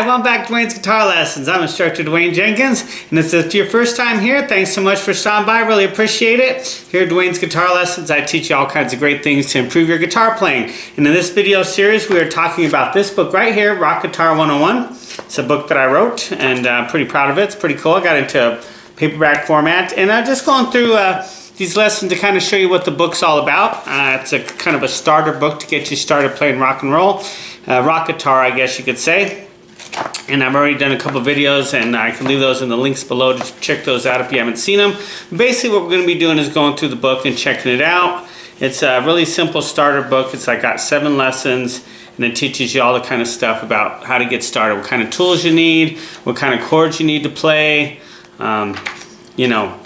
Hi, welcome back to Dwayne's Guitar Lessons. I'm instructor Dwayne Jenkins, and if it's your first time here, thanks so much for stopping by. Really appreciate it. Here at Dwayne's Guitar Lessons, I teach you all kinds of great things to improve your guitar playing. And in this video series, we are talking about this book right here, Rock Guitar 101. It's a book that I wrote, and I'm pretty proud of it. It's pretty cool. I got it into a paperback format, and I'm just going through these lessons to kind of show you what the book's all about. It's a kind of a starter book to get you started playing rock and roll. Rock guitar, I guess you could say. And I've already done a couple videos, and I can leave those in the links below to check those out if you haven't seen them. Basically what we're going to be doing is going through the book and checking it out. It's a really simple starter book. It's like got 7 lessons, and it teaches you all the kind of stuff about how to get started, what kind of tools you need, what kind of chords you need to play, you know,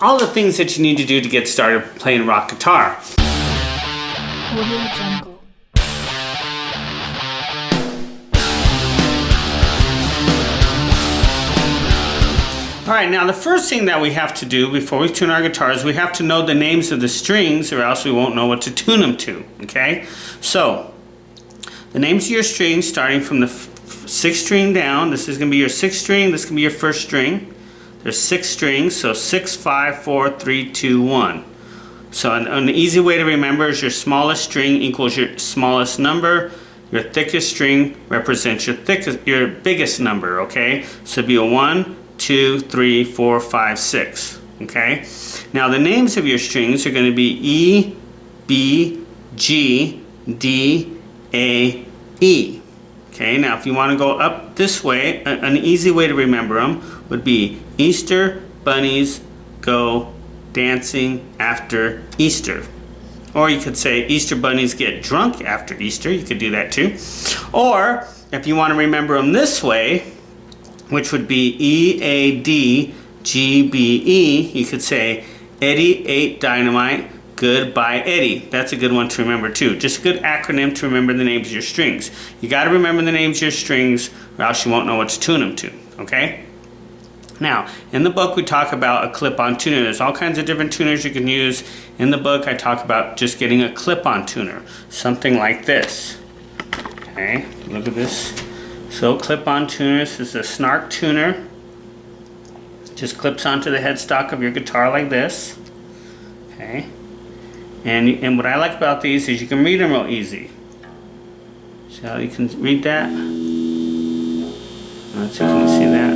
all the things that you need to do to get started playing rock guitar. Alright, now the first thing that we have to do before we tune our guitars, we have to know the names of the strings, or else we won't know what to tune them to, okay? So, the names of your strings, starting from the 6th string down, this is going to be your 6th string, this is going to be your 1st string. There's 6 strings, so 6, 5, 4, 3, 2, 1. So an easy way to remember is your smallest string equals your smallest number. Your thickest string represents your biggest number, okay? So it'd be a 1, 2, 3, 4, 5, 6. Okay? Now the names of your strings are going to be E, B, G, D, A, E. Okay, now if you want to go up this way, an easy way to remember them would be Easter bunnies go dancing after Easter. Or you could say Easter bunnies get drunk after Easter. You could do that too. Or if you want to remember them this way, which would be E-A-D-G-B-E, you could say Eddie ate dynamite, goodbye Eddie. That's a good one to remember too. Just a good acronym to remember the names of your strings. You got to remember the names of your strings, or else you won't know what to tune them to, okay? Now, in the book we talk about a clip-on tuner. There's all kinds of different tuners you can use. In the book I talk about just getting a clip-on tuner, something like this. Okay, look at this. So clip-on tuners is a snark tuner. Just clips onto the headstock of your guitar like this. Okay, and what I like about these is you can read them real easy. See how you can read that? Let's see if you can see that.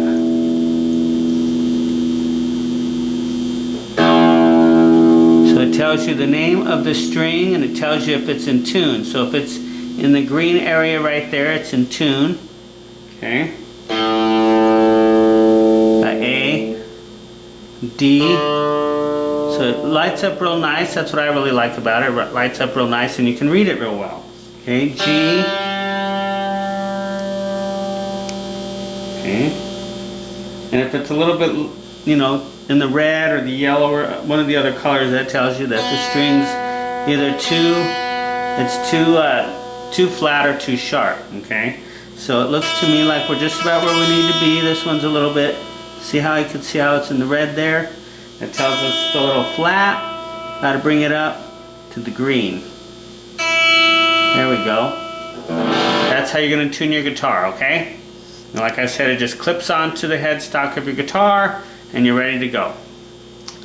So it tells you the name of the string, and it tells you if it's in tune. So if it's in the green area right there, it's in tune. Okay. A, D. So it lights up real nice. That's what I really like about it. It lights up real nice, and you can read it real well. Okay. G. Okay. And if it's a little bit, you know, in the red or the yellow or one of the other colors, that tells you that the string's either too flat or too sharp. Okay. So it looks to me like we're just about where we need to be. This one's a little bit, see how you can see how it's in the red there? It tells us it's a little flat. Got to bring it up to the green. There we go. That's how you're going to tune your guitar, okay? And like I said, it just clips onto the headstock of your guitar, and you're ready to go.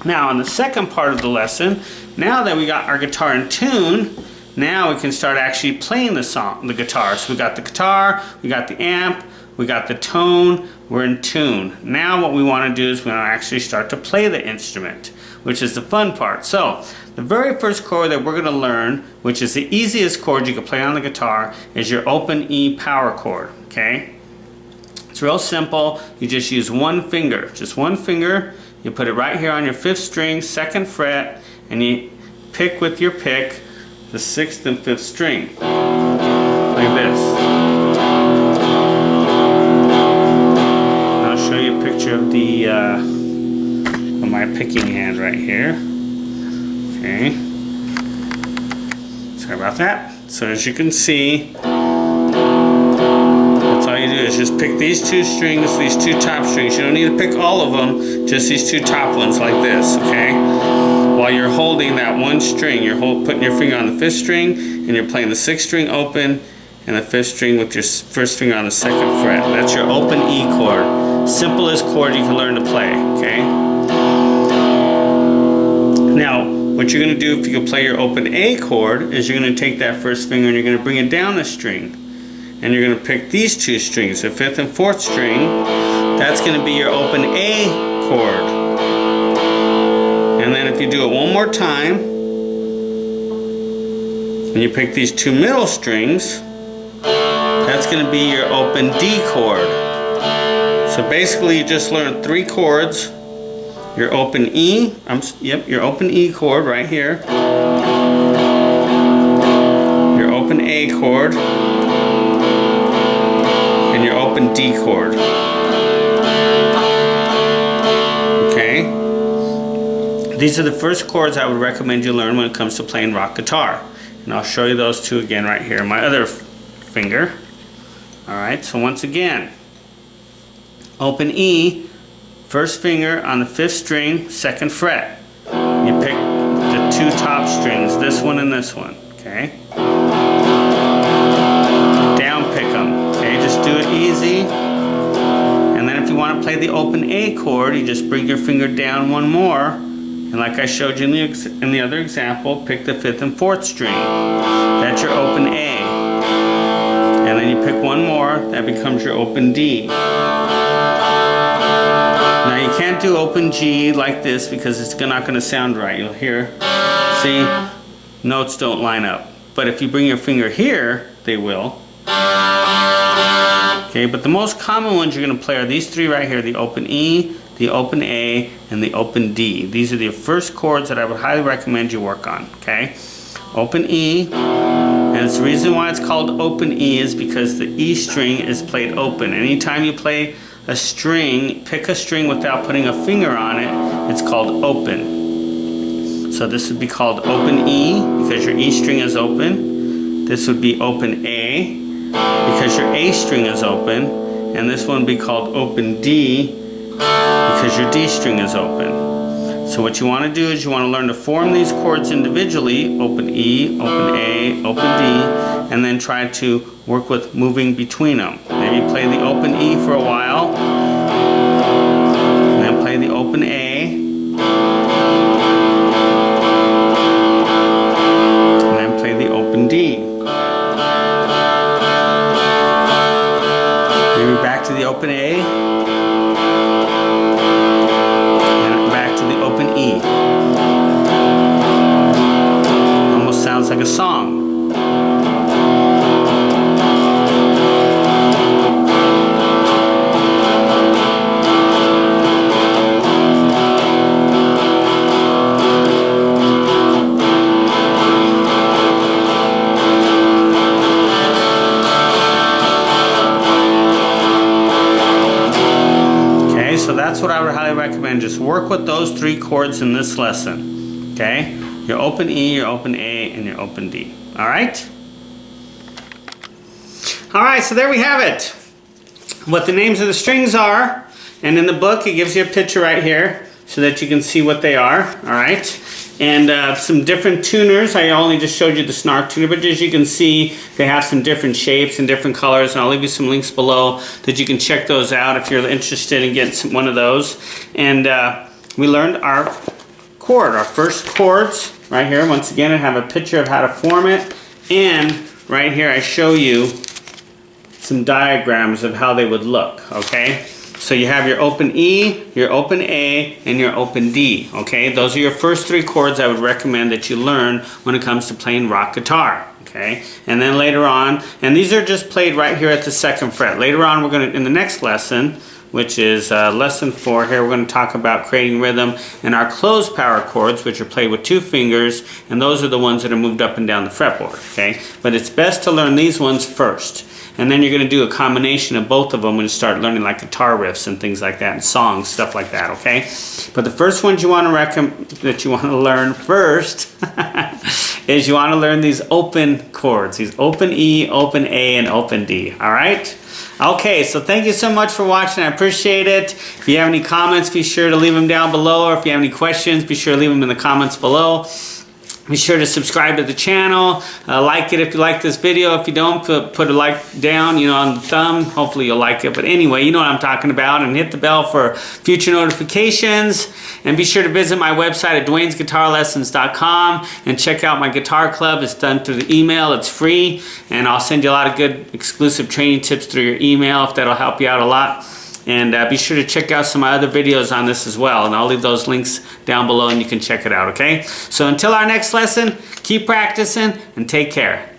Now, in the second part of the lesson, now that we got our guitar in tune, now we can start actually playing the guitar. So we got the guitar, we got the amp, we got the tone, we're in tune. Now what we want to do is we want to actually start to play the instrument, which is the fun part. So the very first chord that we're going to learn, which is the easiest chord you can play on the guitar, is your open E power chord, okay? It's real simple. You just use one finger, just one finger. You put it right here on your 5th string, 2nd fret, and you pick with your pick the 6th and 5th string, like this. I'll show you a picture of the of my picking hand right here. Okay. Sorry about that. So as you can see, that's all you do is just pick these 2 strings, these 2 top strings. You don't need to pick all of them, just these 2 top ones like this, okay? While you're holding that one string, you're putting your finger on the 5th string, and you're playing the 6th string open, and the 5th string with your 1st finger on the 2nd fret. That's your open E chord. Simplest chord you can learn to play, okay? Now, what you're going to do if you can play your open A chord is you're going to take that 1st finger and you're going to bring it down a string. And you're going to pick these 2 strings, the 5th and 4th string. That's going to be your open A chord. And then if you do it one more time, and you pick these 2 middle strings, that's going to be your open D chord. So basically you just learned 3 chords. Your open E, your open E chord right here. Your open A chord. And your open D chord. Okay? These are the first chords I would recommend you learn when it comes to playing rock guitar. And I'll show you those 2 again right here, my other finger. Alright, so once again, open E, 1st finger on the 5th string, 2nd fret. You pick the 2 top strings, this one and this one, okay? Down pick them, okay? Just do it easy. And then if you want to play the open A chord, you just bring your finger down one more. And like I showed you in the other example, pick the 5th and 4th string. That's your open A. And then you pick one more, that becomes your open D. Now you can't do open G like this because it's not going to sound right. You'll hear, see, notes don't line up. But if you bring your finger here, they will. Okay, but the most common ones you're going to play are these 3 right here, the open E, the open A, and the open D. These are the first chords that I would highly recommend you work on, okay? Open E, and it's the reason why it's called open E is because the E string is played open. Anytime you play a string, pick a string without putting a finger on it, it's called open. So this would be called open E because your E string is open. This would be open A because your A string is open. And this one would be called open D because your D string is open. So what you want to do is you want to learn to form these chords individually, open E, open A, open D, and then try to work with moving between them. Maybe play the open E for a while, and then play the open A, and then play the open D. Maybe back to the open A, and back to the open E. Almost sounds like a song. So that's what I would highly recommend. Just work with those 3 chords in this lesson. Okay? Your open E, your open A, and your open D. Alright? Alright, so there we have it. What the names of the strings are. And in the book, it gives you a picture right here so that you can see what they are. Alright? And some different tuners. I only just showed you the snark tuner, but as you can see, they have some different shapes and different colors, and I'll leave you some links below that you can check those out if you're interested in getting one of those. And we learned our chord, our first chords right here. Once again, I have a picture of how to form it, and right here I show you some diagrams of how they would look, okay? So you have your open E, your open A, and your open D, okay? Those are your first 3 chords I would recommend that you learn when it comes to playing rock guitar, okay? And then later on, and these are just played right here at the 2nd fret. Later on, we're going to, in the next lesson, which is lesson 4 here, we're going to talk about creating rhythm and our closed power chords, which are played with 2 fingers, and those are the ones that are moved up and down the fretboard, okay? But it's best to learn these ones first. And then you're going to do a combination of both of them when you start learning like guitar riffs and things like that, and songs, stuff like that, okay? But the first ones you want to learn first is you want to learn these open chords, these open E, open A, and open D, all right? Okay, so thank you so much for watching. I appreciate it. If you have any comments, be sure to leave them down below, or if you have any questions, be sure to leave them in the comments below. Be sure to subscribe to the channel, like it if you like this video. If you don't, put a like down, you know, on the thumb. Hopefully you'll like it. But anyway, you know what I'm talking about. And hit the bell for future notifications. And be sure to visit my website at DwaynesGuitarLessons.com and check out my guitar club. It's done through the email. It's free. And I'll send you a lot of good exclusive training tips through your email if that'll help you out a lot. And be sure to check out some of my other videos on this as well. And I'll leave those links down below and you can check it out, okay? So until our next lesson, keep practicing and take care.